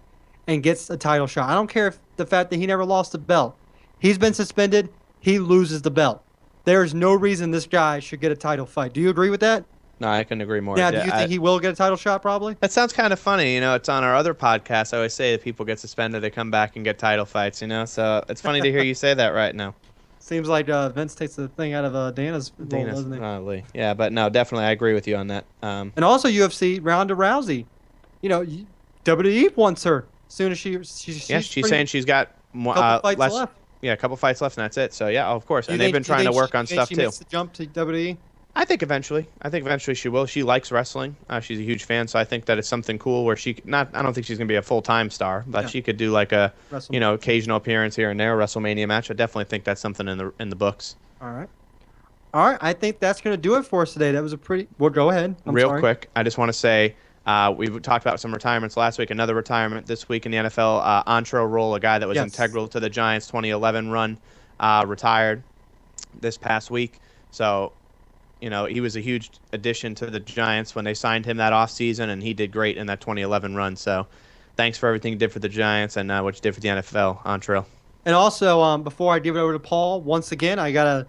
and gets a title shot. I don't care if the fact that he never lost the belt. He's been suspended. He loses the belt. There is no reason this guy should get a title fight. Do you agree with that? No, I couldn't agree more. Now, do you think he will get a title shot? Probably. That sounds kind of funny. It's on our other podcast. I always say that people get suspended, they come back and get title fights. So it's funny to hear you say that right now. Seems like Vince takes the thing out of Dana's role, doesn't he? Probably. Yeah, but no, definitely, I agree with you on that. And also UFC Ronda Rousey. WWE wants her. As soon as she's saying she's got couple fights left. Yeah, a couple fights left, and that's it. So yeah, of course. And they've been Do you trying to think work on stuff she too. makes the jump to WWE? I think eventually she will. She likes wrestling. She's a huge fan, so I think that it's something cool where I don't think she's gonna be a full-time star, but she could do like a occasional appearance here and there, WrestleMania match. I definitely think that's something in the books. All right. I think that's gonna do it for us today. That was a pretty. Well, go ahead. Real quick, I just want to say we talked about some retirements last week. Another retirement this week in the NFL. Antrel Roll, a guy that was integral to the Giants' 2011 run, retired this past week. So. He was a huge addition to the Giants when they signed him that offseason, and he did great in that 2011 run. So thanks for everything you did for the Giants and what you did for the NFL, Antrel. And also, before I give it over to Paul, once again, I got to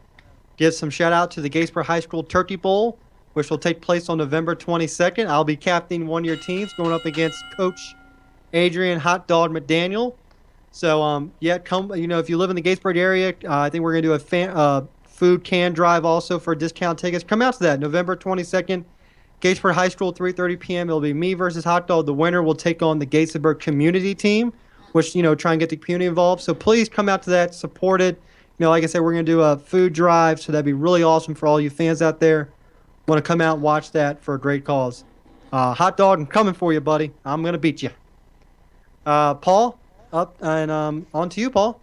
give some shout-out to the Gatesboro High School Turkey Bowl, which will take place on November 22nd. I'll be captaining one of your teams going up against Coach Adrian Hot Dog McDaniel. So, come. If you live in the Gatesboro area, I think we're going to do a food can drive also for discount tickets. Come out to that November 22nd, Gatesburg High School, 3:30 p.m. It'll be me versus Hot Dog. The winner will take on the Gatesburg community team, which try and get the community involved. So please come out to that, support it. Like I said, we're going to do a food drive, so that'd be really awesome for all you fans out there. Want to come out and watch that for a great cause. Hot Dog, I'm coming for you, buddy. I'm going to beat you. Paul, up and on to you, Paul.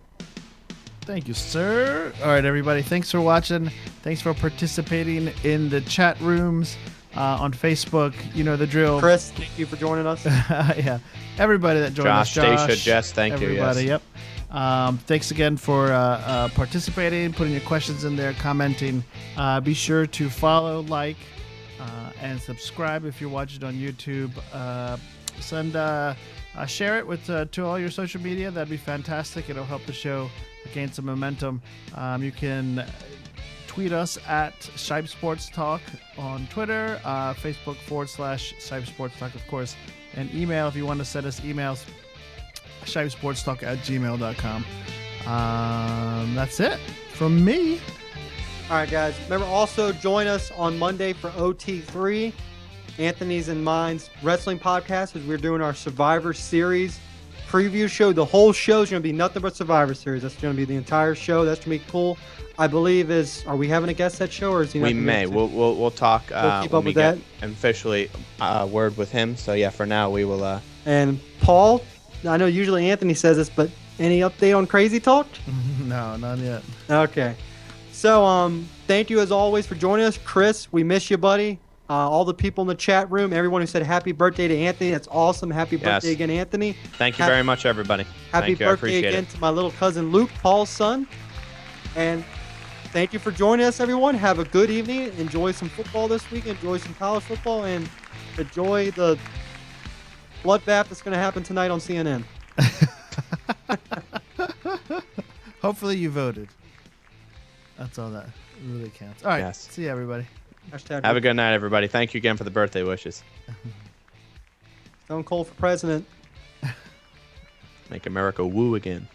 Thank you, sir. All right, everybody. Thanks for watching. Thanks for participating in the chat rooms on Facebook. You know the drill. Chris, thank you for joining us. Yeah. Everybody that joined us. Josh, Stacia, Jess, thank you. Everybody, yes. Yep. Thanks again for participating, putting your questions in there, commenting. Be sure to follow, like, and subscribe if you're watching on YouTube. Share it with to all your social media. That'd be fantastic. It'll help the show gain some momentum. You can tweet us at Shipe Sports Talk on Twitter, Facebook /Shipe Sports Talk, of course, and email if you want to send us emails, shipesportstalk@gmail.com. That's it from me. All right, guys. Remember, also join us on Monday for OT3, Anthony's and Mine's wrestling podcast, as we're doing our Survivor Series preview show. The whole show is going to be nothing but Survivor Series. That's going to be the entire show. That's going to be cool. I believe are we having a guest that show, or is he not? We may. We'll talk. We'll keep when up we with get that. officially word with him. So yeah, for now we will. And Paul, I know usually Anthony says this, but any update on Crazy Talk? No, not yet. Okay. So thank you as always for joining us, Chris. We miss you, buddy. All the people in the chat room, everyone who said happy birthday to Anthony. That's awesome. Happy birthday again, Anthony. Thank you very much, everybody. Happy birthday again to my little cousin Luke, Paul's son. And thank you for joining us, everyone. Have a good evening. Enjoy some football this week. Enjoy some college football. And enjoy the bloodbath that's going to happen tonight on CNN. Hopefully you voted. That's all that really counts. All right. Yes. See you, everybody. Have a good night, everybody. Thank you again for the birthday wishes. Stone Cold for president. Make America woo again.